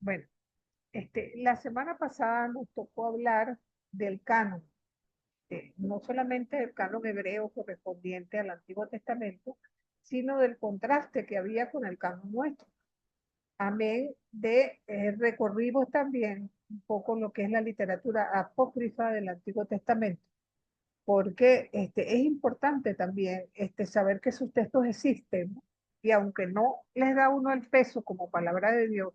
Bueno, la semana pasada nos tocó hablar del canon, no solamente del canon hebreo correspondiente al Antiguo Testamento, sino del contraste que había con el canon nuestro. Amén de recorrimos también un poco lo que es la literatura apócrifa del Antiguo Testamento, porque es importante también saber que sus textos existen, ¿no? Y aunque no les da uno el peso como palabra de Dios,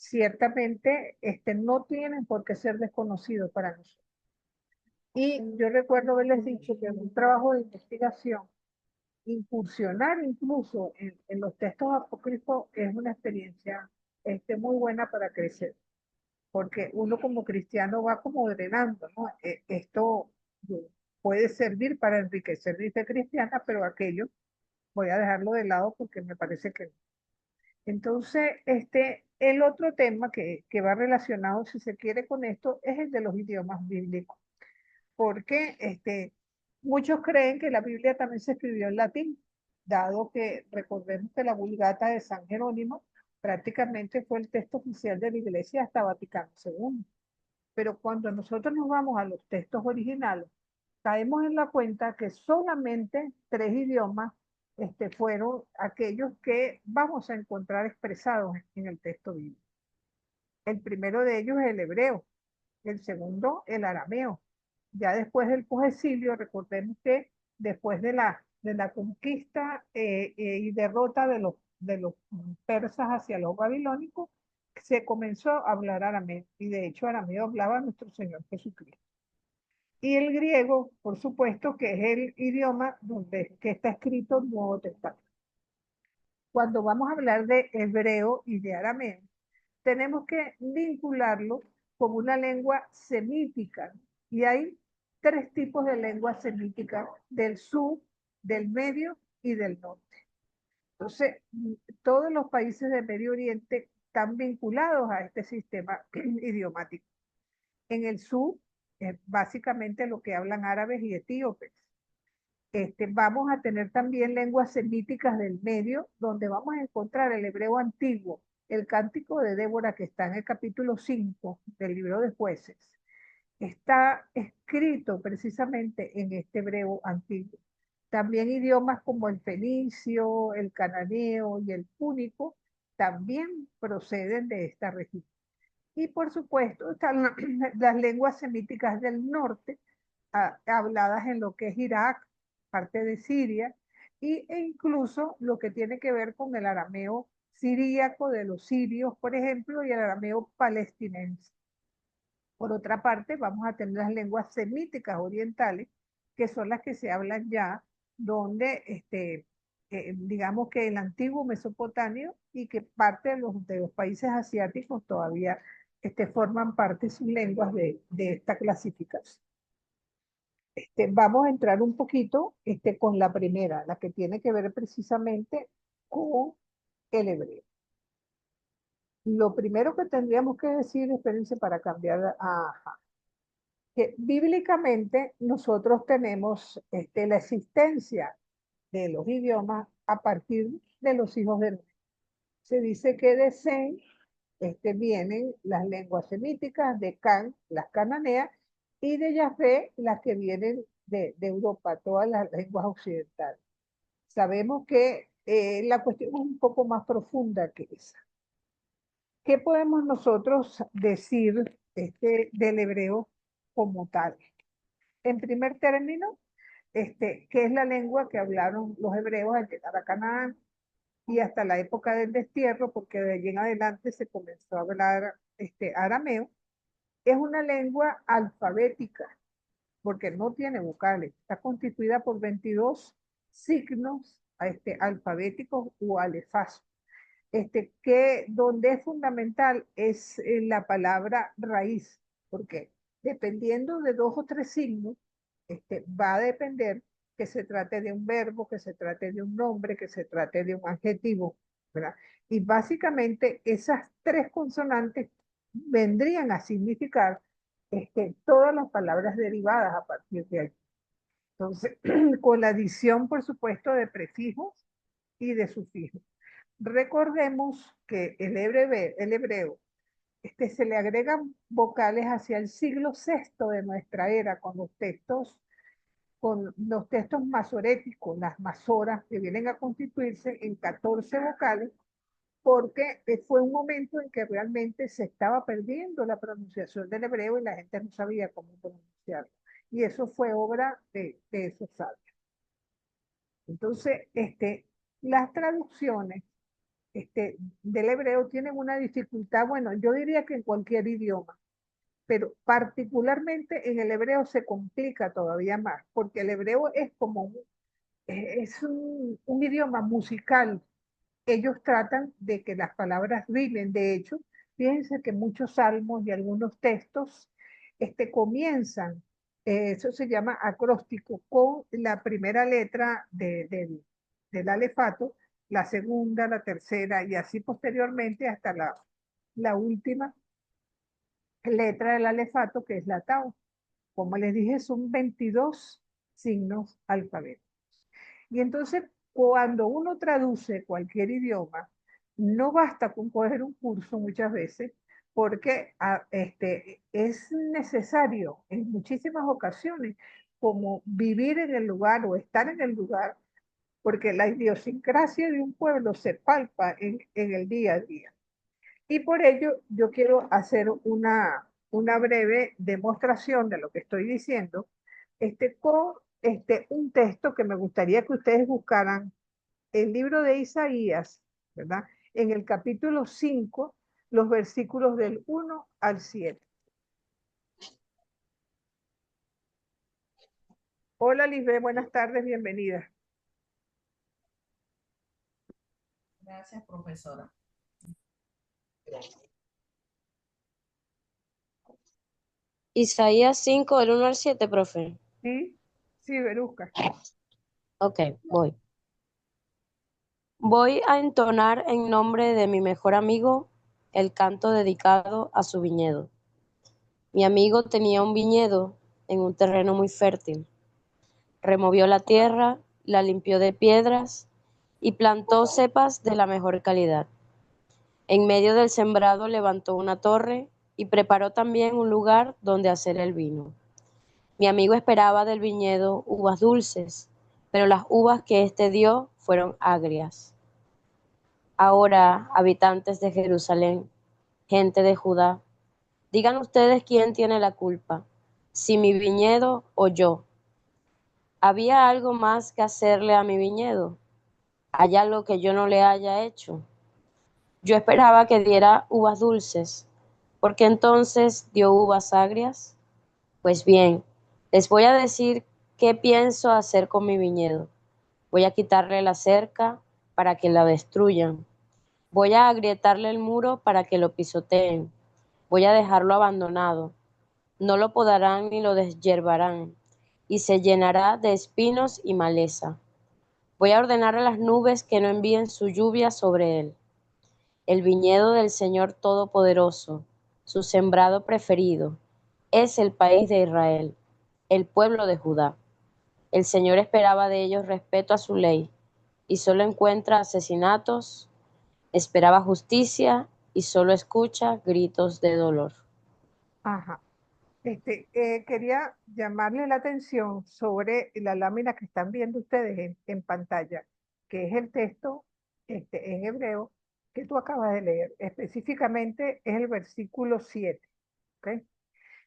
ciertamente no tienen por qué ser desconocidos para nosotros. Y yo recuerdo haberles dicho que en un trabajo de investigación, incursionar incluso en los textos apócrifos es una experiencia muy buena para crecer, porque uno como cristiano va como drenando, ¿no? Esto puede servir para enriquecer mi fe cristiana, pero aquello voy a dejarlo de lado porque me parece que no. Entonces, el otro tema que va relacionado, si se quiere, con esto es el de los idiomas bíblicos, porque muchos creen que la Biblia también se escribió en latín, dado que recordemos que la Vulgata de San Jerónimo prácticamente fue el texto oficial de la Iglesia hasta Vaticano II. Pero cuando nosotros nos vamos a los textos originales, caemos en la cuenta que solamente tres idiomas fueron aquellos que vamos a encontrar expresados en el texto bíblico. El primero de ellos es el hebreo, el segundo el arameo. Ya después del posexilio, recordemos que después de la conquista y derrota de los persas hacia los babilónicos, se comenzó a hablar arameo, y de hecho arameo hablaba nuestro Señor Jesucristo. Y el griego, por supuesto, que es el idioma que está escrito el Nuevo Testamento. Cuando vamos a hablar de hebreo y de arameo, tenemos que vincularlo con una lengua semítica. Y hay tres tipos de lenguas semíticas: del sur, del medio y del norte. Entonces, todos los países del Medio Oriente están vinculados a este sistema idiomático. En el sur, básicamente lo que hablan árabes y etíopes. Vamos a tener también lenguas semíticas del medio, donde vamos a encontrar el hebreo antiguo, el cántico de Débora, que está en el capítulo 5 del libro de Jueces. Está escrito precisamente en este hebreo antiguo. También idiomas como el fenicio, el cananeo y el púnico también proceden de esta región. Y por supuesto están las lenguas semíticas del norte, habladas en lo que es Irak, parte de Siria, e incluso lo que tiene que ver con el arameo siríaco de los sirios, por ejemplo, y el arameo palestinense. Por otra parte, vamos a tener las lenguas semíticas orientales, que son las que se hablan ya, donde digamos que el antiguo Mesopotamio y que parte de los países asiáticos todavía forman parte de sus lenguas de esta clasificación. Vamos a entrar un poquito con la primera, la que tiene que ver precisamente con el hebreo. Lo primero que tendríamos que decir, espérense para cambiar que bíblicamente nosotros tenemos la existencia de los idiomas a partir de los hijos de Noé. Se dice que de Sem vienen las lenguas semíticas, de Can, las cananeas, y de Yahvé, las que vienen de Europa, todas las lenguas occidentales. Sabemos que la cuestión es un poco más profunda que esa. ¿Qué podemos nosotros decir del hebreo como tal? En primer término, que es la lengua que hablaron los hebreos al llegar a Canaán y hasta la época del destierro, porque de allí en adelante se comenzó a hablar arameo. Es una lengua alfabética, porque no tiene vocales. Está constituida por 22 signos alfabéticos o alefazos. Que donde es fundamental es la palabra raíz, porque dependiendo de dos o tres signos, va a depender que se trate de un verbo, que se trate de un nombre, que se trate de un adjetivo, ¿verdad? Y básicamente esas tres consonantes vendrían a significar todas las palabras derivadas a partir de ahí. Entonces, con la adición, por supuesto, de prefijos y de sufijos. Recordemos que el hebreo se le agregan vocales hacia el siglo sexto de nuestra era, con los textos masoréticos, las masoras, que vienen a constituirse en 14 vocales, porque fue un momento en que realmente se estaba perdiendo la pronunciación del hebreo y la gente no sabía cómo pronunciarlo. Y eso fue obra de esos sabios. Entonces, las traducciones del hebreo tienen una dificultad, bueno, yo diría que en cualquier idioma, pero particularmente en el hebreo se complica todavía más, porque el hebreo es como es un idioma musical. Ellos tratan de que las palabras rimen. De hecho, fíjense que muchos salmos y algunos textos comienzan, eso se llama acróstico, con la primera letra del alefato, la segunda, la tercera y así posteriormente hasta la última letra del alefato, que es la tau. Como les dije, son 22 signos alfabéticos. Y entonces, cuando uno traduce cualquier idioma, no basta con coger un curso muchas veces, porque es necesario en muchísimas ocasiones como vivir en el lugar o estar en el lugar, porque la idiosincrasia de un pueblo se palpa en el día a día. Y por ello yo quiero hacer una breve demostración de lo que estoy diciendo, con un texto que me gustaría que ustedes buscaran, el libro de Isaías, ¿verdad? En el capítulo 5, los versículos del 1 al 7. Hola Lisbeth, buenas tardes, bienvenida. Gracias, profesora. Isaías 5 del 1 al 7, profe. ¿Sí? Sí, Verusca. Ok, voy. Voy a entonar en nombre de mi mejor amigo el canto dedicado a su viñedo. Mi amigo tenía un viñedo en un terreno muy fértil. Removió la tierra, la limpió de piedras y plantó cepas de la mejor calidad. En medio del sembrado levantó una torre y preparó también un lugar donde hacer el vino. Mi amigo esperaba del viñedo uvas dulces, pero las uvas que éste dio fueron agrias. Ahora, habitantes de Jerusalén, gente de Judá, digan ustedes quién tiene la culpa, si mi viñedo o yo. ¿Había algo más que hacerle a mi viñedo? ¿Hay algo que yo no le haya hecho? Yo esperaba que diera uvas dulces, ¿por qué entonces dio uvas agrias? Pues bien, les voy a decir qué pienso hacer con mi viñedo. Voy a quitarle la cerca para que la destruyan. Voy a agrietarle el muro para que lo pisoteen. Voy a dejarlo abandonado. No lo podarán ni lo deshiervarán, y se llenará de espinos y maleza. Voy a ordenar a las nubes que no envíen su lluvia sobre él. El viñedo del Señor Todopoderoso, su sembrado preferido, es el país de Israel, el pueblo de Judá. El Señor esperaba de ellos respeto a su ley, y solo encuentra asesinatos, esperaba justicia, y solo escucha gritos de dolor. Ajá. Quería llamarle la atención sobre la lámina que están viendo ustedes en pantalla, que es el texto en hebreo que tú acabas de leer. Específicamente es el versículo 7. ¿Ok?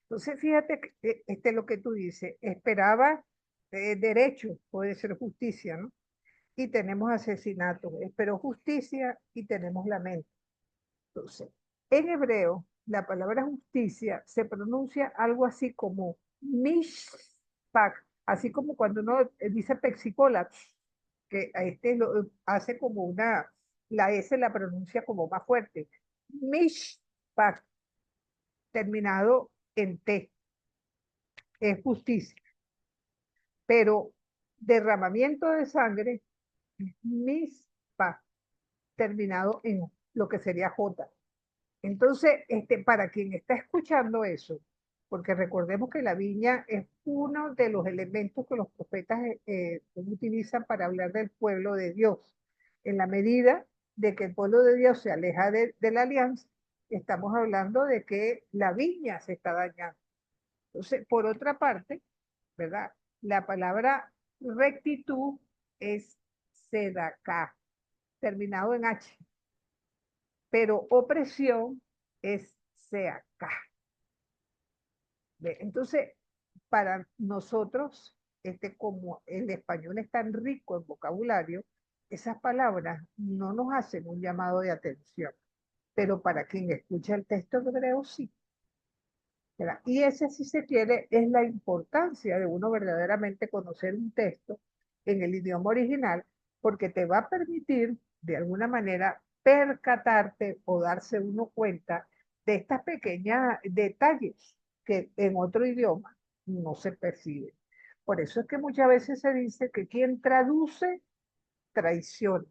Entonces, fíjate que, lo que tú dices, esperaba derecho, puede ser justicia, ¿no? Y tenemos asesinato, esperó justicia y tenemos lamento. Entonces, en hebreo, la palabra justicia se pronuncia algo así como mishpak, así como cuando uno dice pexicola, que a lo hace como la S la pronuncia como más fuerte. Mishpak, terminado en T, es justicia. Pero derramamiento de sangre, mishpak, terminado en lo que sería J. Entonces, para quien está escuchando eso, porque recordemos que la viña es uno de los elementos que los profetas utilizan para hablar del pueblo de Dios. En la medida de que el pueblo de Dios se aleja de la alianza, estamos hablando de que la viña se está dañando. Entonces, por otra parte, ¿verdad? La palabra rectitud es sedacá, terminado en H, pero opresión es seacá. Entonces, para nosotros, como el español es tan rico en vocabulario, esas palabras no nos hacen un llamado de atención, pero para quien escucha el texto hebreo sí. ¿Verdad? Y ese, si se quiere, es la importancia de uno verdaderamente conocer un texto en el idioma original, porque te va a permitir, de alguna manera, percatarte o darse uno cuenta de estas pequeñas detalles que en otro idioma no se perciben. Por eso es que muchas veces se dice que quien traduce, traiciona.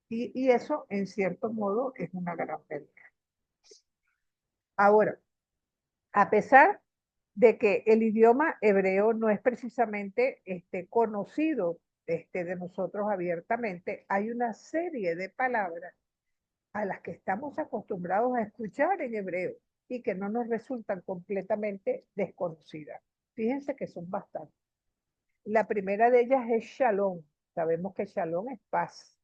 Y eso, en cierto modo, es una gran verdad. Ahora, a pesar de que el idioma hebreo no es precisamente conocido de nosotros abiertamente, hay una serie de palabras a las que estamos acostumbrados a escuchar en hebreo y que no nos resultan completamente desconocidas. Fíjense que son bastantes. La primera de ellas es shalom. Sabemos que shalom es paz.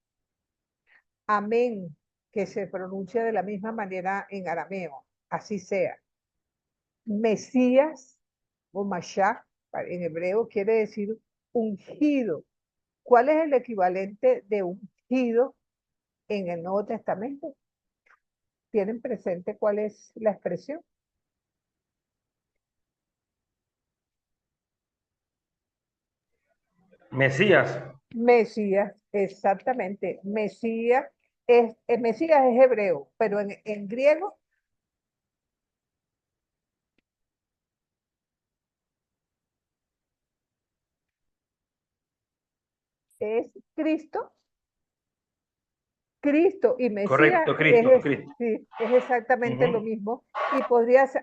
Amén, que se pronuncia de la misma manera en arameo, así sea. Mesías o Mashiach en hebreo quiere decir ungido. ¿Cuál es el equivalente de ungido en el Nuevo Testamento? ¿Tienen presente cuál es la expresión? Mesías. Mesías, exactamente. Mesías es hebreo, pero en griego es Cristo. Cristo y Mesías Correcto, Cristo, Cristo. sí, es exactamente lo mismo. Y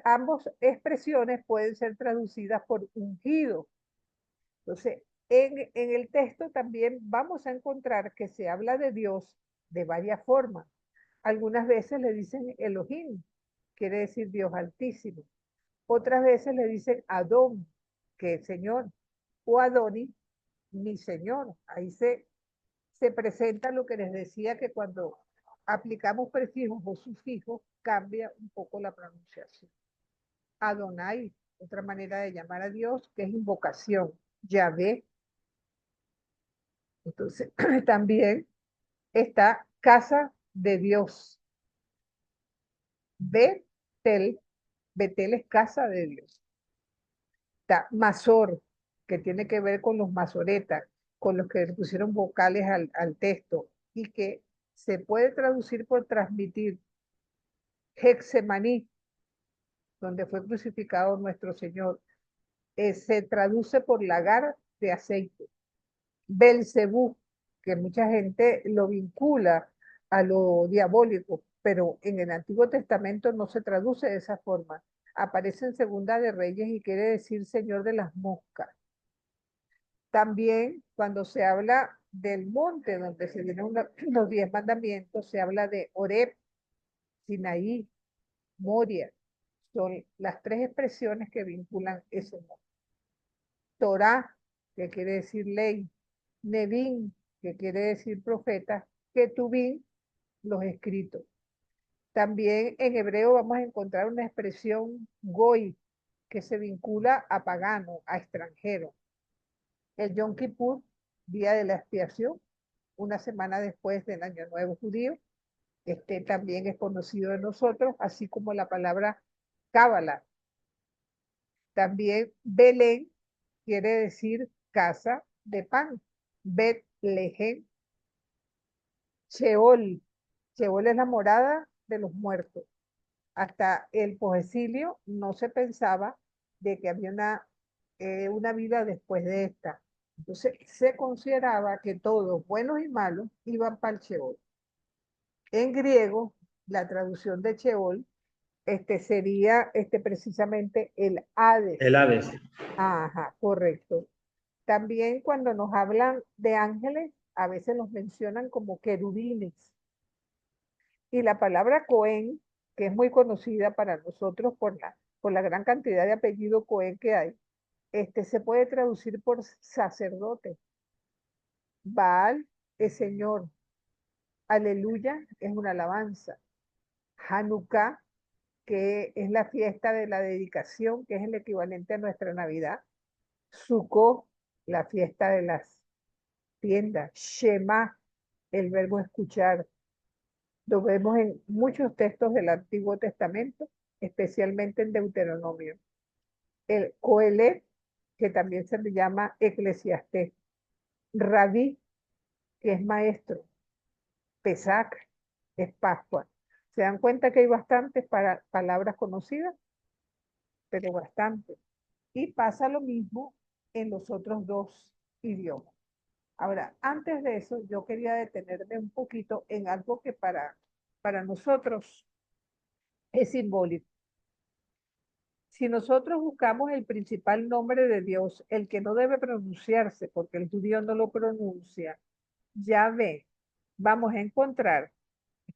ambas expresiones pueden ser traducidas por ungido. Entonces, en el texto también vamos a encontrar que se habla de Dios de varias formas. Algunas veces le dicen Elohim, quiere decir Dios altísimo. Otras veces le dicen Adón, que es Señor, o Adoni, mi Señor. Ahí se presenta lo que les decía, que cuando aplicamos prefijos o sufijos cambia un poco la pronunciación. Adonai, otra manera de llamar a Dios, que es invocación. Yahvé. Entonces, también está casa de Dios. Betel. Betel es casa de Dios. Está Mazor, que tiene que ver con los masoretas, con los que le pusieron vocales al texto, y que se puede traducir por transmitir. Hexemaní, donde fue crucificado nuestro Señor, se traduce por lagar de aceite. Belcebú, que mucha gente lo vincula a lo diabólico, pero en el Antiguo Testamento no se traduce de esa forma. Aparece en Segunda de Reyes y quiere decir Señor de las moscas. También cuando se habla del monte donde se dieron los 10 mandamientos, se habla de Oreb, Sinaí, Moria. Son las tres expresiones que vinculan ese monte. Torah, que quiere decir ley. Nevin, que quiere decir profeta. Ketubín, los escritos. También en hebreo vamos a encontrar una expresión goy, que se vincula a pagano, a extranjero. El Yom Kippur, día de la expiación, una semana después del Año Nuevo Judío, también es conocido de nosotros, así como la palabra Cábala. También Belén quiere decir casa de pan. Betlehem. Sheol. Sheol es la morada de los muertos. Hasta el Pogesilio no se pensaba de que había una vida después de esta. Entonces se consideraba que todos, buenos y malos, iban para el Sheol. En griego, la traducción de Sheol sería precisamente el Hades. El Hades. Ajá, correcto. También cuando nos hablan de ángeles, a veces los mencionan como querubines. Y la palabra Cohen que es muy conocida para nosotros por la gran cantidad de apellido Cohen que hay, se puede traducir por sacerdote. Baal es Señor. Aleluya es una alabanza. Hanukkah, que es la fiesta de la dedicación, que es el equivalente a nuestra Navidad. Sukkot, la fiesta de las tiendas. Shema, el verbo escuchar. Lo vemos en muchos textos del Antiguo Testamento, especialmente en Deuteronomio. El Coelet, que también se le llama Eclesiastés. Rabí, que es maestro. Pesach, es Pascua. ¿Se dan cuenta que hay bastantes palabras conocidas? Pero bastantes. Y pasa lo mismo en los otros dos idiomas. Ahora, antes de eso, yo quería detenerme un poquito en algo que para nosotros es simbólico. Si nosotros buscamos el principal nombre de Dios, el que no debe pronunciarse, porque el judío no lo pronuncia, Yahvé, vamos a encontrar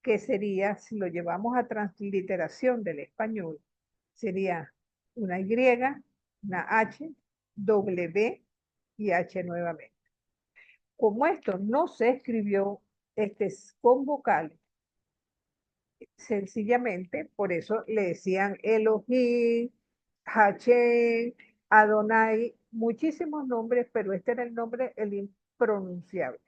que sería, si lo llevamos a transliteración del español, sería una Y, una H, W y H nuevamente. Como esto no se escribió con vocales, sencillamente, por eso le decían Elohim, Hashem, Adonai, muchísimos nombres, pero este era el nombre, el impronunciable.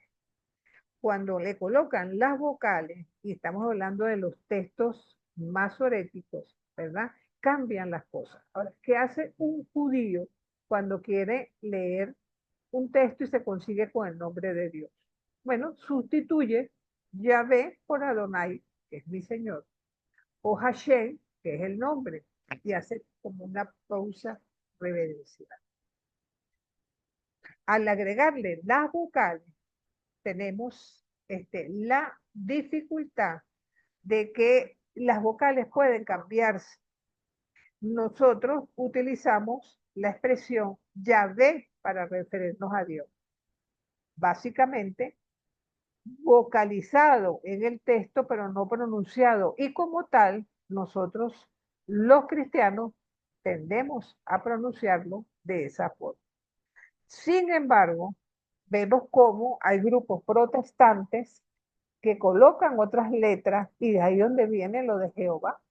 Cuando le colocan las vocales, y estamos hablando de los textos masoréticos, ¿verdad? Cambian las cosas. Ahora, ¿qué hace un judío cuando quiere leer un texto y se consigue con el nombre de Dios? Bueno, sustituye Yahvé por Adonai, que es mi Señor, o Hashem, que es el nombre, y hace como una pausa reverencial. Al agregarle las vocales, tenemos la dificultad de que las vocales pueden cambiarse. Nosotros utilizamos la expresión Yahvé para referirnos a Dios. Básicamente, vocalizado en el texto, pero no pronunciado. Y como tal, nosotros, los cristianos, tendemos a pronunciarlo de esa forma. Sin embargo, vemos cómo hay grupos protestantes que colocan otras letras y de ahí donde viene lo de Jehová.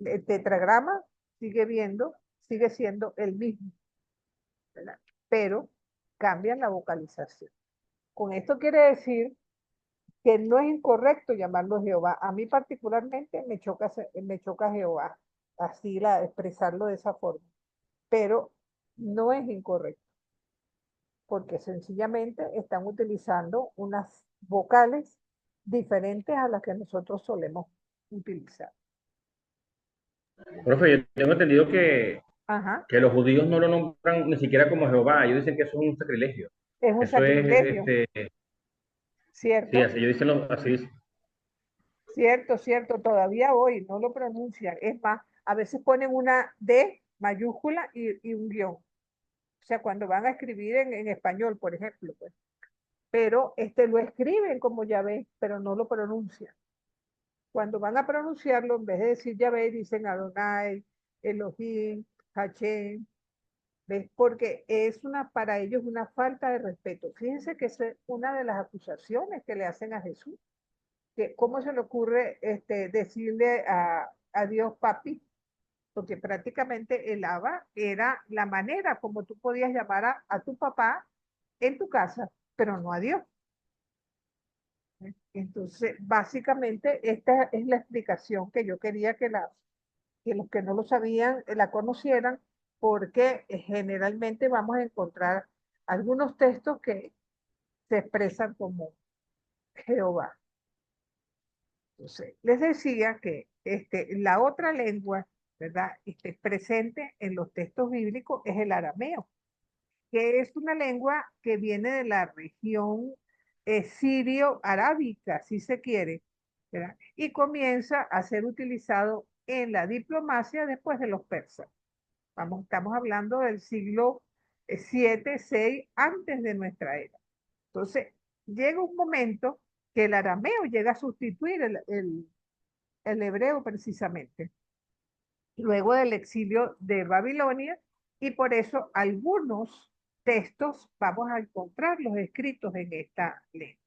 El tetragrama sigue siendo el mismo, ¿verdad? Pero cambian la vocalización. Con esto quiere decir que no es incorrecto llamarlo Jehová. A mí particularmente me choca Jehová, expresarlo de esa forma, pero no es incorrecto, porque sencillamente están utilizando unas vocales diferentes a las que nosotros solemos utilizar. Profe, yo tengo entendido Ajá, que los judíos no lo nombran ni siquiera como Jehová, ellos dicen que eso es un sacrilegio. es un Eso es, sacrilegio, sí, ¿cierto? así ellos dicen, así dicen. Cierto, cierto, todavía hoy no lo pronuncian. Es más, a veces ponen una D mayúscula y un guión. O sea, cuando van a escribir en español, por ejemplo, pues. Pero lo escriben como Yahvé, pero no lo pronuncian. Cuando van a pronunciarlo, en vez de decir Yahvé, dicen Adonai, Elohim, Hashem, ¿ves? Porque para ellos una falta de respeto. Fíjense que es una de las acusaciones que le hacen a Jesús. Que ¿cómo se le ocurre decirle a Dios papi? Porque prácticamente el Abba era la manera como tú podías llamar a tu papá en tu casa, pero no a Dios. Entonces, básicamente, esta es la explicación que yo quería que los que no lo sabían la conocieran, porque generalmente vamos a encontrar algunos textos que se expresan como Jehová. Entonces, les decía que la otra lengua, ¿verdad? Presente en los textos bíblicos es el arameo, que es una lengua que viene de la región sirio-arábica, si se quiere, ¿verdad? Y comienza a ser utilizado en la diplomacia después de los persas. Estamos hablando del siglo 7, 6 antes de nuestra era. Entonces, llega un momento que el arameo llega a sustituir el hebreo precisamente, luego del exilio de Babilonia, y por eso algunos textos vamos a encontrarlos escritos en esta lengua.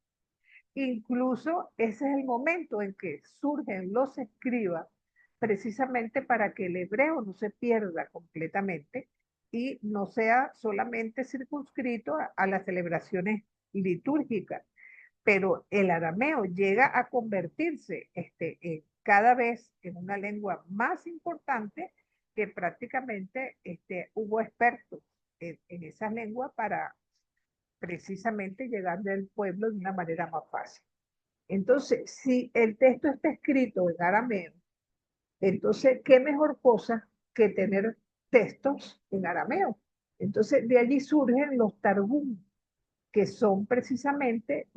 Incluso ese es el momento en que surgen los escribas, precisamente para que el hebreo no se pierda completamente y no sea solamente circunscrito a las celebraciones litúrgicas, pero el arameo llega a convertirse cada vez en una lengua más importante, que prácticamente hubo expertos en esas lenguas para precisamente llegar del pueblo de una manera más fácil. Entonces, si el texto está escrito en arameo, entonces, ¿qué mejor cosa que tener textos en arameo? Entonces, de allí surgen los targum, que son precisamente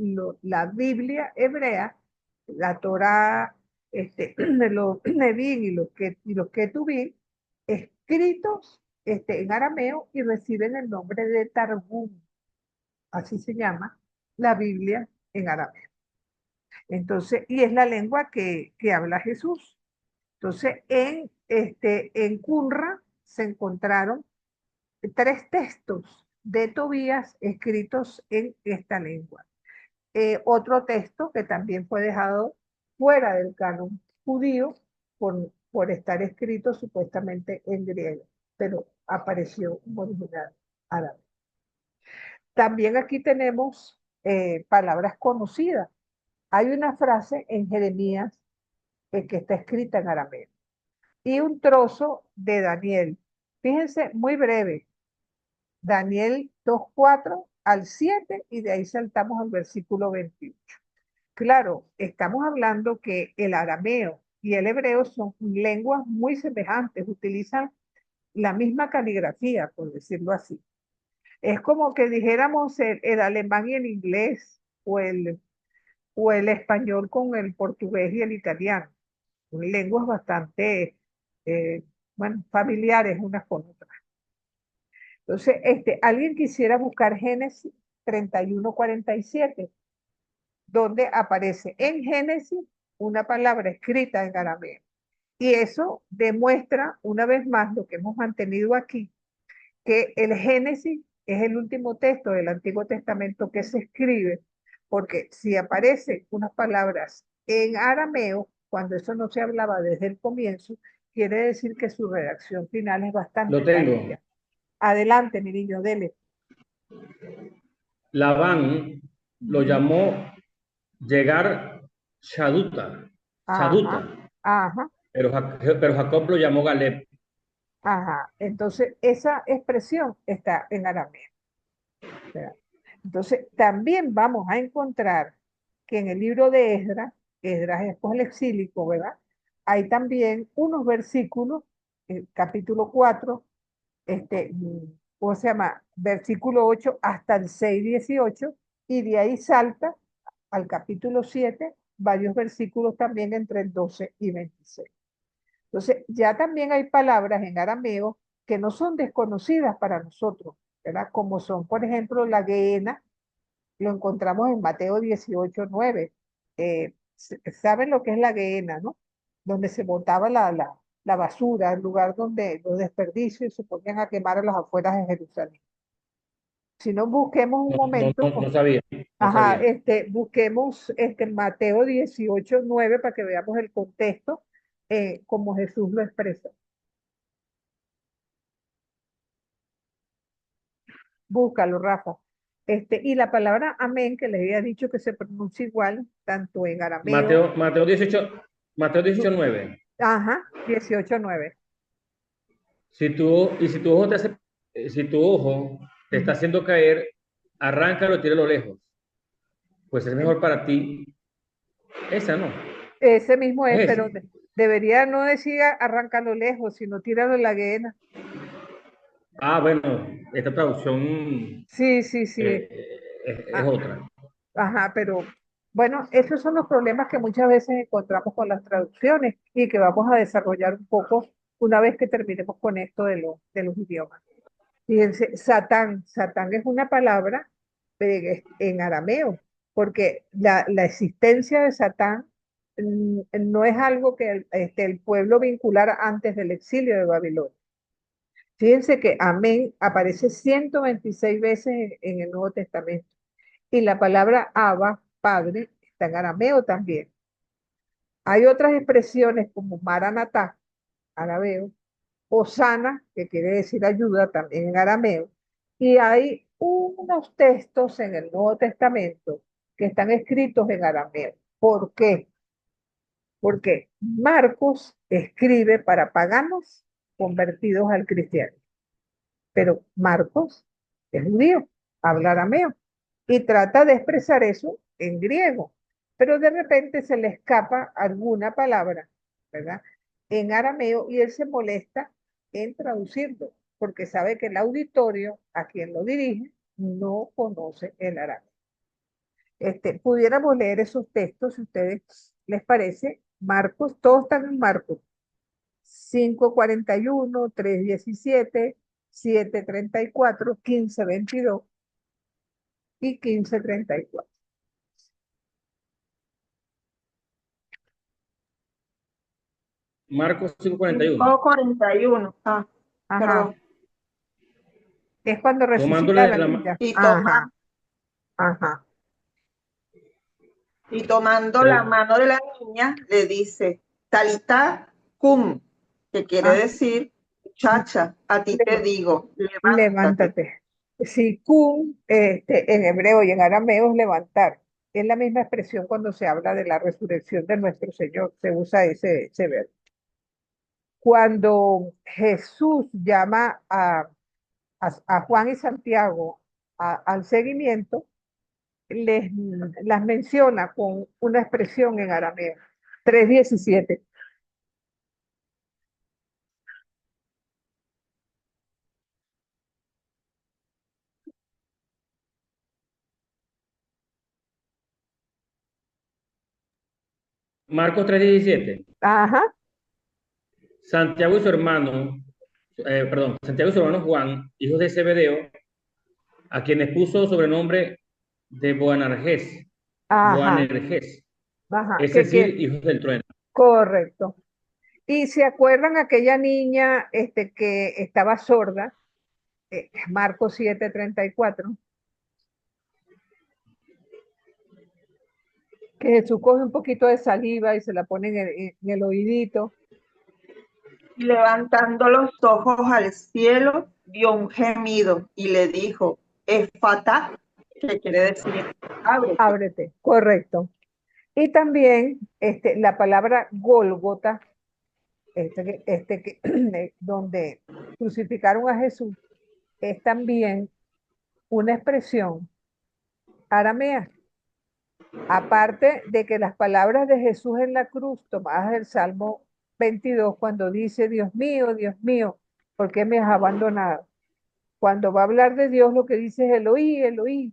la Biblia hebrea, la Torá, los Nevi'im y los Ketuvim, escritos en arameo y reciben el nombre de Targum, así se llama la Biblia en arameo. Entonces, y es la lengua que habla Jesús. Entonces, en Qumran se encontraron 3 textos de Tobías escritos en esta lengua. Otro texto que también fue dejado fuera del canon judío por estar escrito supuestamente en griego, pero apareció un original árabe. También aquí tenemos palabras conocidas. Hay una frase en Jeremías que está escrita en arameo y un trozo de Daniel. Fíjense, muy breve. Daniel 2:4 al 7 y de ahí saltamos al versículo 28. Claro, estamos hablando que el arameo y el hebreo son lenguas muy semejantes, utilizan la misma caligrafía, por decirlo así. Es como que dijéramos el alemán y el inglés o el español con el portugués y el italiano. Son lenguas bastante, bueno, familiares unas con otras. Entonces, alguien quisiera buscar Génesis 31:47, donde aparece en Génesis una palabra escrita en arameo. Y eso demuestra una vez más lo que hemos mantenido aquí, que el Génesis es el último texto del Antiguo Testamento que se escribe, porque si aparecen unas palabras en arameo, cuando eso no se hablaba desde el comienzo, quiere decir que su redacción final es bastante Lo tengo. tardía. Adelante, mi niño, dele. Labán lo llamó llegar Shaduta, Ajá, ajá, pero Jacob lo llamó Galeb. ajá. Entonces, esa expresión está en arameo. ¿Verdad? Entonces, también vamos a encontrar que en el libro de Esdras, Esdras es pues el exílico, ¿verdad? Hay también unos versículos, capítulo 4, ¿cómo se llama? Versículo 8 hasta el 6:18, y de ahí salta al capítulo 7, varios versículos también entre el 12 y 26. Entonces, ya también hay palabras en arameo que no son desconocidas para nosotros, ¿verdad? Como son, por ejemplo, la gehenna, lo encontramos en Mateo 18:9. ¿Saben lo que es la gehenna, no? Donde se botaba la basura, el lugar donde los desperdicios se ponían a quemar a las afueras de Jerusalén. Si no, busquemos un No, no, momento, no, no sabía, no ajá, sabía. busquemos Mateo 18:9 para que veamos el contexto, como Jesús lo expresa. Búscalo, Rafa. Y la palabra amén, que les había dicho que se pronuncia igual, tanto en arameo, Mateo 18, Mateo 18:9. ajá, 18:9. Si tu ojo te hace, si tu ojo te está haciendo caer, arráncalo y tíralo lejos. Pues es mejor para ti. Esa no. Ese mismo es, Es pero ese. debería no decir arráncalo lejos, sino tíralo en la guena. Ah, bueno, esta traducción Sí, sí, sí. es Ah, otra. ajá, pero bueno, esos son los problemas que muchas veces encontramos con las traducciones y que vamos a desarrollar un poco una vez que terminemos con esto de los idiomas. Fíjense, Satán. Satán es una palabra en arameo, porque la existencia de Satán no es algo que el pueblo vinculara antes del exilio de Babilonia. Fíjense que amén aparece 126 veces en el Nuevo Testamento. Y la palabra Abba, padre, está en arameo también. Hay otras expresiones como Maranatá, arameo, Osana, que quiere decir ayuda, también en arameo. Y hay unos textos en el Nuevo Testamento que están escritos en arameo. ¿Por qué? Porque Marcos escribe para paganos convertidos al cristianismo. Pero Marcos es judío, habla arameo y trata de expresar eso en griego, pero de repente se le escapa alguna palabra, ¿verdad? En arameo y él se molesta en traducirlo, porque sabe que el auditorio a quien lo dirige no conoce el arameo. Pudiéramos leer esos textos, si a ustedes les parece. Marcos, todos están en Marcos. 5:41, 3:17, 7:34, 15:22 y 15:34. Marcos 5:41. 5:41. Ajá. Perdón. Es cuando resucita a Tomándole la la niña. Y, Ajá, ajá. y tomando la pero mano de la niña, le dice, Talita cum, que quiere Ah, decir, muchacha, a ti te le- digo, levántate. levántate. Sí, cum, en hebreo y en arameo es levantar. Es la misma expresión cuando se habla de la resurrección de nuestro Señor. Se usa ese verbo. Cuando Jesús llama a Juan y Santiago al seguimiento, las menciona con una expresión en arameo. 3:17. Marcos 3:17. Ajá, Santiago y su hermano, Santiago y su hermano Juan, hijos de Zebedeo, a quienes puso sobrenombre de Boanerges, ajá, Boanerges, ajá, es decir, hijos del trueno. correcto. Y se acuerdan aquella niña que estaba sorda, Marcos 7:34, que Jesús coge un poquito de saliva y se la pone en el oídito. Y levantando los ojos al cielo, dio un gemido y le dijo, Efata, que quiere decir, ábrete. Ábrete, correcto. Y también la palabra Gólgota, donde crucificaron a Jesús, es también una expresión aramea. Aparte de que las palabras de Jesús en la cruz, tomadas del Salmo 22, cuando dice, Dios mío, ¿por qué me has abandonado? Cuando va a hablar de Dios, lo que dice es Eloí, Eloí.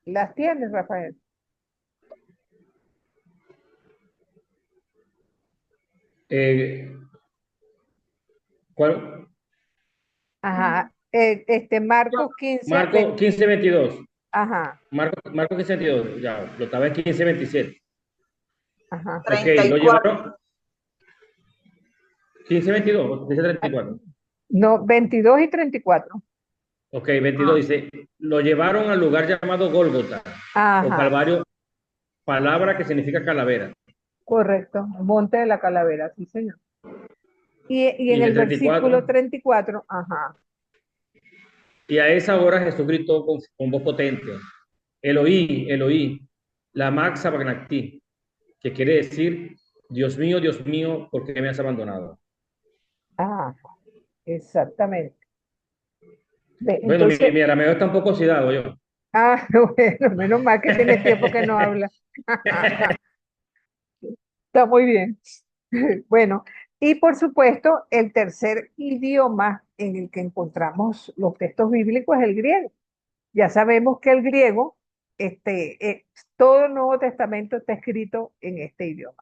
¿Las tienes, Rafael? Eh, ¿Cuál? Ajá. Marcos 15, Marcos 15:22. ajá, Marcos 15:22. Ya, lo estaba en 15:27. ajá. Ok, lo 34. llevaron 15:22, dice 34. No, 22 y 34. Ok, 22 dice, lo llevaron al lugar llamado Gólgota o Ajá, Calvario, palabra que significa calavera. correcto. Monte de la Calavera, sí, señor. Y Y en en el el versículo 34, 34, ajá, y a esa hora Jesús gritó con voz potente, Eloí, Eloí, lama sabactani, que quiere decir, Dios mío, ¿por qué me has abandonado? ajá, exactamente. Bueno, mi, Entonces, mi arameo está un poco oxidado yo. bueno, menos mal que tienes tiempo que no habla. Está muy bien. Bueno, y por supuesto, el tercer idioma en el que encontramos los textos bíblicos es el griego. Ya sabemos que el griego, todo el Nuevo Testamento está escrito en este idioma,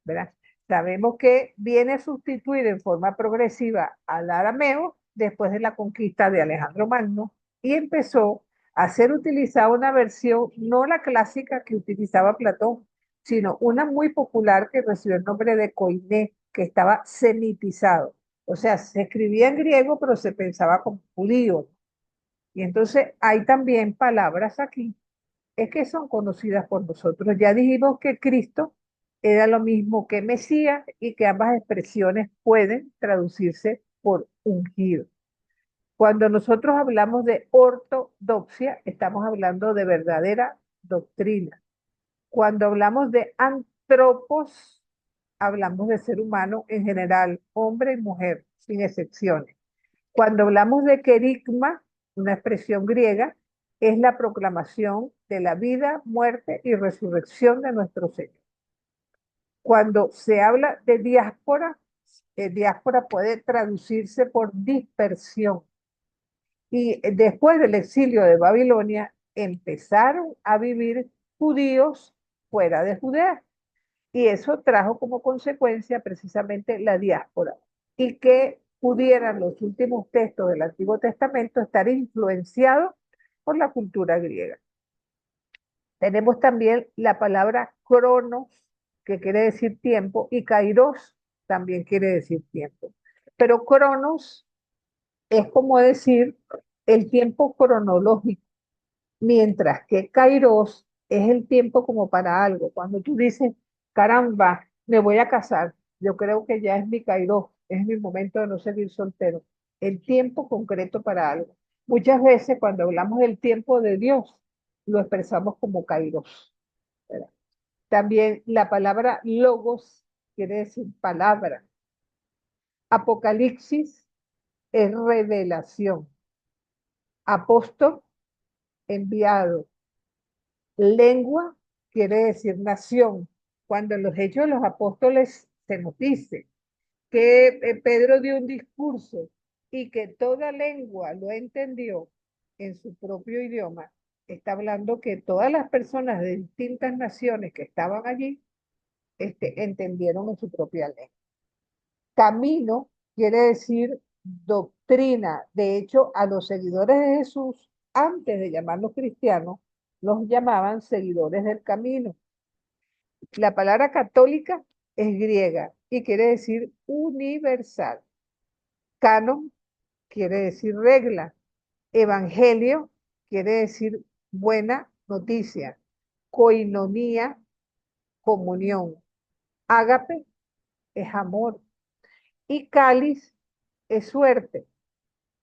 ¿verdad? Sabemos que viene a sustituir en forma progresiva al arameo después de la conquista de Alejandro Magno y empezó Hacer utilizaba una versión, no la clásica que utilizaba Platón, sino una muy popular que recibió el nombre de Koiné, que estaba semitizado. O sea, se escribía en griego, pero se pensaba como judío. Y entonces hay también palabras aquí, es que son conocidas por nosotros. Ya dijimos que Cristo era lo mismo que Mesías y que ambas expresiones pueden traducirse por ungido. Cuando nosotros hablamos de ortodoxia, estamos hablando de verdadera doctrina. Cuando hablamos de antropos, hablamos de ser humano en general, hombre y mujer, sin excepciones. Cuando hablamos de querigma, una expresión griega, es la proclamación de la vida, muerte y resurrección de nuestro Señor. Cuando se habla de diáspora puede traducirse por dispersión. Y después del exilio de Babilonia, empezaron a vivir judíos fuera de Judea. Y eso trajo como consecuencia precisamente la diáspora. Y que pudieran los últimos textos del Antiguo Testamento estar influenciados por la cultura griega. Tenemos también la palabra cronos, que quiere decir tiempo, y kairos también quiere decir tiempo. Pero cronos es como decir el tiempo cronológico, mientras que kairos es el tiempo como para algo. Cuando tú dices, caramba, me voy a casar, yo creo que ya es mi kairos, es mi momento de no seguir soltero. El tiempo concreto para algo. Muchas veces cuando hablamos del tiempo de Dios, lo expresamos como kairos, ¿verdad? También la palabra logos quiere decir palabra. Apocalipsis es revelación. Apóstol, enviado. Lengua quiere decir nación. Cuando en los Hechos de los Apóstoles se nos dice que Pedro dio un discurso y que toda lengua lo entendió en su propio idioma, está hablando que todas las personas de distintas naciones que estaban allí entendieron en su propia lengua. Camino quiere decir doctrina. De hecho, a los seguidores de Jesús, antes de llamarlos cristianos, los llamaban seguidores del camino. La palabra católica es griega y quiere decir universal. Canon quiere decir regla. Evangelio quiere decir buena noticia. Coinonía, comunión. Ágape es amor. Y cáliz es suerte.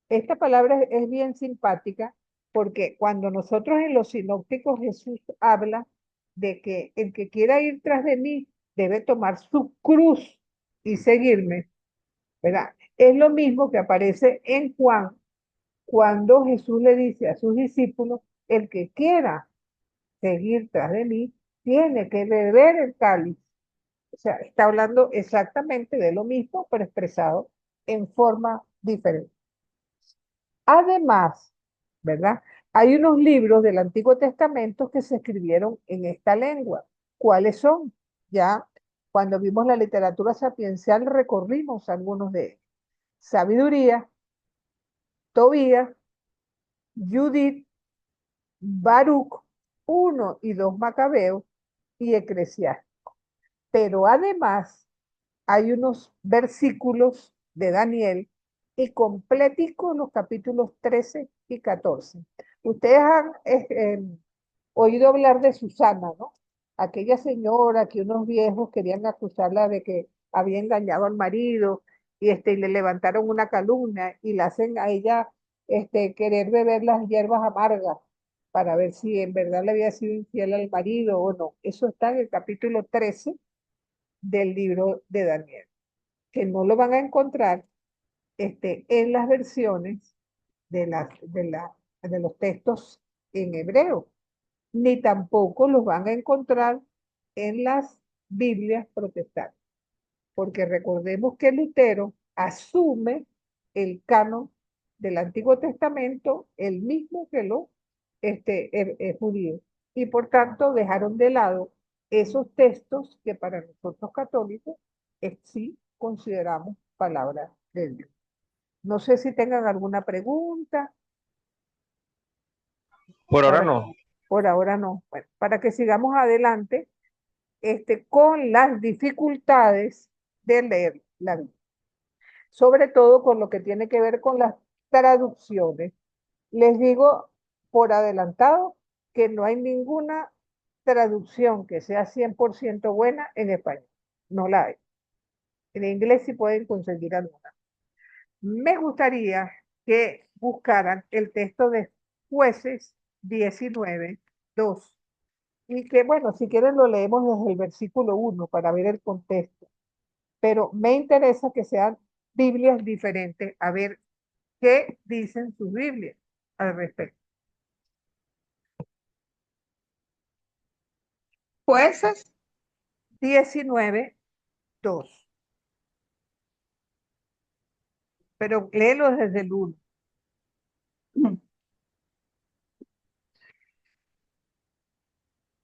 Esta palabra es bien simpática porque cuando nosotros en los sinópticos Jesús habla de que el que quiera ir tras de mí debe tomar su cruz y seguirme, ¿verdad? Es lo mismo que aparece en Juan cuando Jesús le dice a sus discípulos, el que quiera seguir tras de mí tiene que beber el cáliz. O sea, está hablando exactamente de lo mismo, pero expresado en forma diferente. Además, ¿verdad? Hay unos libros del Antiguo Testamento que se escribieron en esta lengua. ¿Cuáles son? Ya cuando vimos la literatura sapiencial recorrimos algunos de ellos. Sabiduría, Tobías, Judith, Baruch, 1 y 2 Macabeos y Eclesiástico. Pero además hay unos versículos de Daniel y completico los capítulos 13 y 14. Ustedes han oído hablar de Susana, ¿no? Aquella señora que unos viejos querían acusarla de que había engañado al marido y le levantaron una calumnia y la hacen a ella querer beber las hierbas amargas para ver si en verdad le había sido infiel al marido o no. Eso está en el capítulo 13 del libro de Daniel, que no lo van a encontrar en las versiones de los textos en hebreo, ni tampoco los van a encontrar en las Biblias protestantes, porque recordemos que Lutero asume el canon del Antiguo Testamento, el mismo que lo judío, y por tanto dejaron de lado esos textos que para nosotros católicos sí consideramos palabra de Dios. No sé si tengan alguna pregunta. Por ahora para, no. por ahora no. Bueno, para que sigamos adelante, con las dificultades de leer la Biblia, sobre todo con lo que tiene que ver con las traducciones. Les digo por adelantado que no hay ninguna traducción que sea 100% buena en español. No la hay. En inglés sí pueden conseguir alguna. Me gustaría que buscaran el texto de Jueces 19:2 y que, bueno, si quieren lo leemos desde el versículo 1 para ver el contexto, pero me interesa que sean Biblias diferentes, a ver qué dicen sus Biblias al respecto. Jueces, 19:2, pero léelo desde el 1.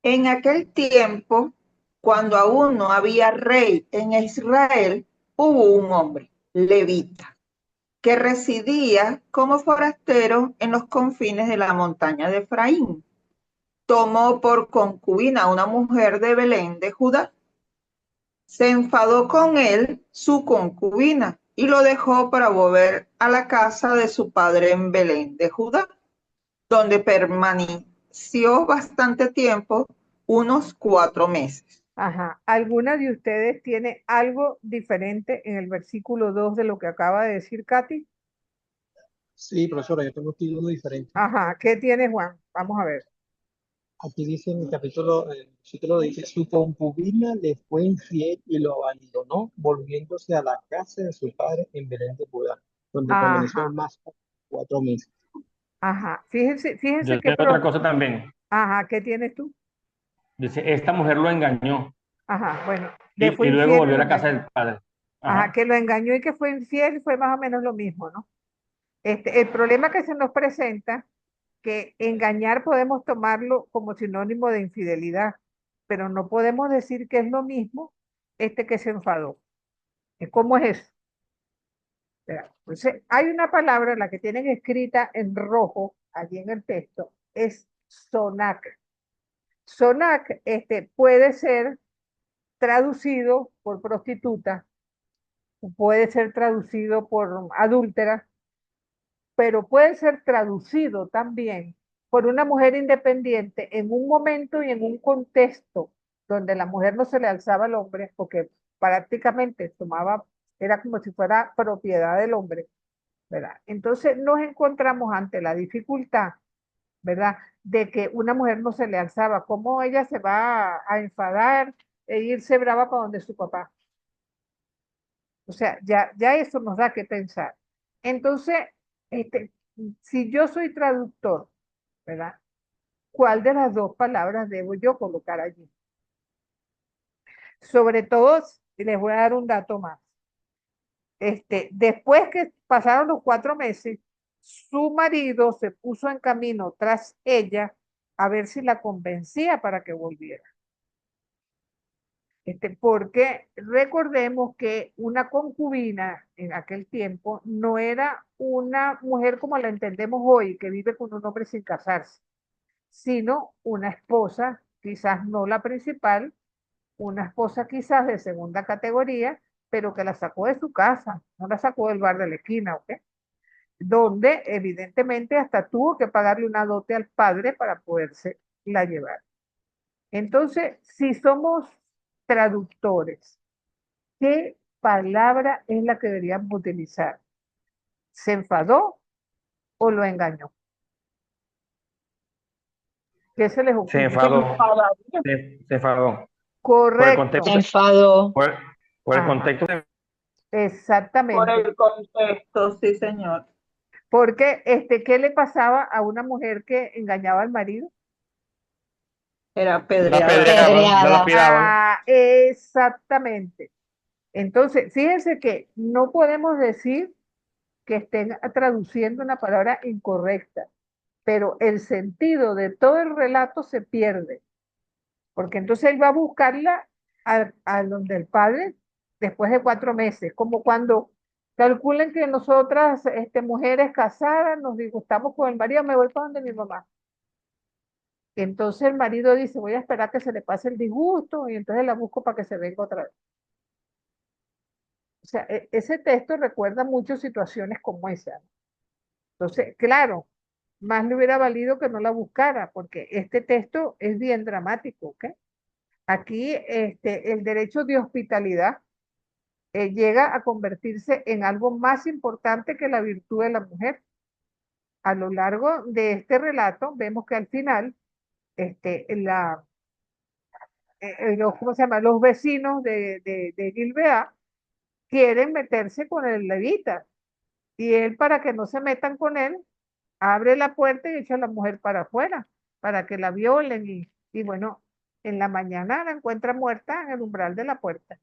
en aquel tiempo, cuando aún no había rey en Israel, hubo un hombre, levita, que residía como forastero en los confines de la montaña de Efraín. Tomó por concubina a una mujer de Belén de Judá. Se enfadó con él su concubina y lo dejó para volver a la casa de su padre en Belén de Judá, donde permaneció bastante tiempo, unos 4 meses. Ajá. ¿Alguna de ustedes tiene algo diferente en el versículo 2 de lo que acaba de decir Katy? Sí, profesora, yo tengo aquí uno diferente. Ajá. ¿Qué tiene Juan? Vamos a ver. Aquí dice en el capítulo, el título dice, su concubina le fue infiel y lo abandonó, volviéndose a la casa de su padre en Belén de Judá, donde permaneció Ajá. más de 4 meses. Ajá. Fíjense Yo qué tengo otra cosa también. Ajá. ¿Qué tienes tú? Dice, esta mujer lo engañó Ajá. Bueno, le fue y luego infiel y volvió a lo la casa engañó. del padre. Ajá. Ajá. Que lo engañó y que fue infiel fue más o menos lo mismo, ¿no? El problema que se nos presenta, que engañar podemos tomarlo como sinónimo de infidelidad, pero no podemos decir que es lo mismo que se enfadó. ¿Cómo es eso? Entonces, hay una palabra, la que tienen escrita en rojo, allí en el texto, es sonac. Sonac, puede ser traducido por prostituta, puede ser traducido por adúltera, pero puede ser traducido también por una mujer independiente en un momento y en un contexto donde la mujer no se le alzaba al hombre, porque prácticamente tomaba, era como si fuera propiedad del hombre, ¿verdad? Entonces nos encontramos ante la dificultad, ¿verdad? De que una mujer no se le alzaba. ¿Cómo ella se va a enfadar e irse brava para donde su papá? O sea, ya eso nos da que pensar. Entonces, este, si yo soy traductor, ¿verdad? ¿Cuál de las dos palabras debo yo colocar allí? Sobre todo, les voy a dar un dato más. Después que pasaron los 4 meses, su marido se puso en camino tras ella a ver si la convencía para que volviera. Porque recordemos que una concubina en aquel tiempo no era una mujer como la entendemos hoy, que vive con un hombre sin casarse, sino una esposa, quizás no la principal, una esposa quizás de segunda categoría, pero que la sacó de su casa, no la sacó del bar de la esquina, ¿ok? Donde evidentemente hasta tuvo que pagarle una dote al padre para poderse la llevar. Entonces, si somos traductores, ¿qué palabra es la que deberíamos utilizar? ¿Se enfadó o lo engañó? ¿Qué se les Se ocurre? enfadó. Se enfadó. Por el Correcto. contexto, Enfadó por el Ajá, contexto. por exactamente. el contexto, sí, señor. Porque, ¿qué le pasaba a una mujer que engañaba al marido? Era La apedreada. apedreaban, la lapidaban. Ah, exactamente. Entonces, fíjense que no podemos decir que estén traduciendo una palabra incorrecta, pero el sentido de todo el relato se pierde, porque entonces él va a buscarla a donde el padre después de 4 meses, como cuando calculen que nosotras, mujeres casadas, nos disgustamos con el marido, me voy para donde mi mamá. Entonces el marido dice, voy a esperar que se le pase el disgusto y entonces la busco para que se venga otra vez. O sea, ese texto recuerda mucho situaciones como esa. Entonces, claro, más le hubiera valido que no la buscara, porque este texto es bien dramático, ¿ok? Aquí el derecho de hospitalidad llega a convertirse en algo más importante que la virtud de la mujer. A lo largo de este relato vemos que al final ¿cómo se llama? Los vecinos de Gilbea quieren meterse con el levita y él, para que no se metan con él, abre la puerta y echa a la mujer para afuera para que la violen y bueno, en la mañana la encuentra muerta en el umbral de la puerta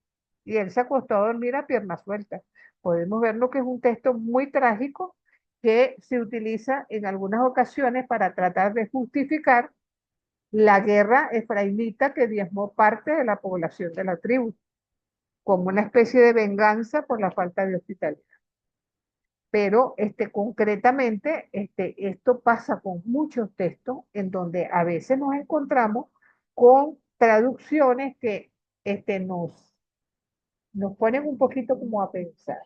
y él se acostó a dormir a pierna suelta. Podemos ver lo que es un texto muy trágico que se utiliza en algunas ocasiones para tratar de justificar la guerra efraimita que diezmó parte de la población de la tribu, como una especie de venganza por la falta de hospitalidad. Pero concretamente, esto pasa con muchos textos en donde a veces nos encontramos con traducciones que nos ponen un poquito como a pensar.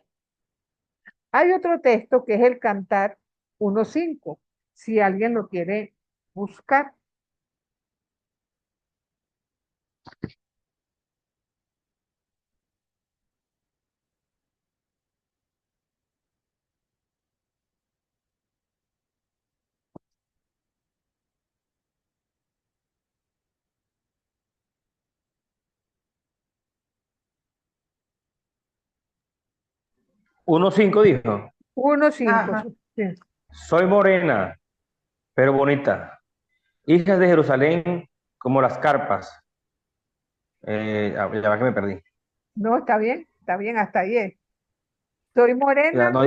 Hay otro texto que es el Cantar 1.5, si alguien lo quiere buscar. 1:5 dijo, 1.5, Ajá. sí. soy morena, pero bonita. Hijas de Jerusalén como las carpas. Ya va que me perdí. No, está bien, hasta ahí es. Soy Ya, morena, no,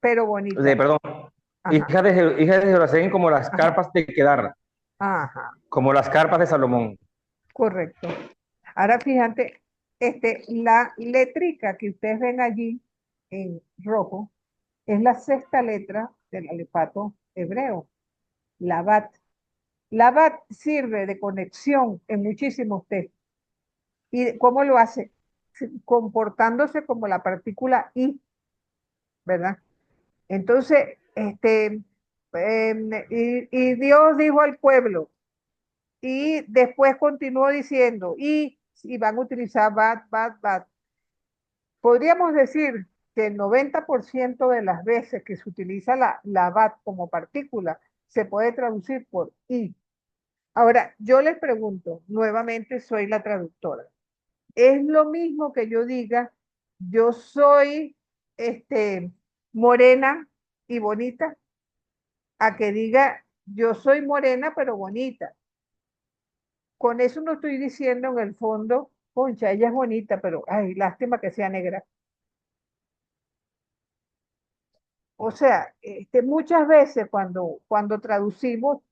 pero bonita. perdón. Ajá, Hijas de Jerusalén como las ajá, carpas de Kedar, ajá, como las carpas de Salomón. correcto. Ahora fíjate, la letrica que ustedes ven allí en rojo es la sexta letra del alefato hebreo, la bat. La bat sirve de conexión en muchísimos textos. ¿Y cómo lo hace? Comportándose como la partícula i, ¿verdad? Entonces, y Dios dijo al pueblo, y después continuó diciendo, y van a utilizar bat. Podríamos decir que el 90% de las veces que se utiliza la bat como partícula se puede traducir por i. Ahora, yo les pregunto, nuevamente soy la traductora. ¿Es lo mismo que yo diga, yo soy morena y bonita, a que diga, yo soy morena pero bonita? Con eso no estoy diciendo en el fondo, concha, ella es bonita, pero ay, lástima que sea negra. O sea, muchas veces cuando traducimos